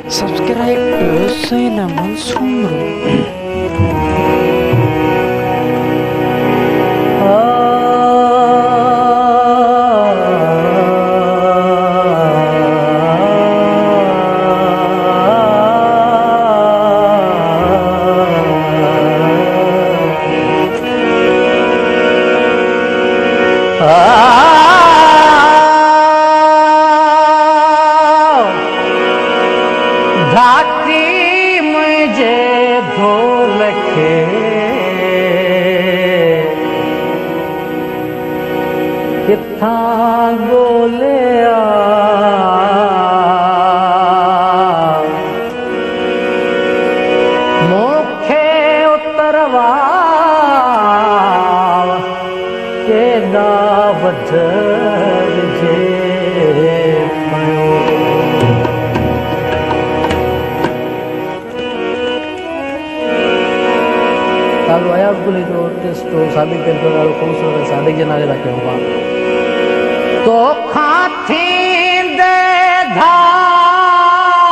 Subscribe Sinaman Sumru. घाटी मुझे ढोलके किथा गोलिया मोखे उतरवा केदा वधर जे Kalau ayah boleh tu testo sabi kerja kalau kau sudah sabi jenak lagi apa? तो खाती दे धार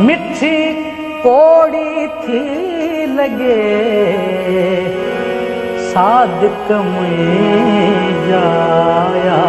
मिठी कोड़ी थी लगे सादिक में जाया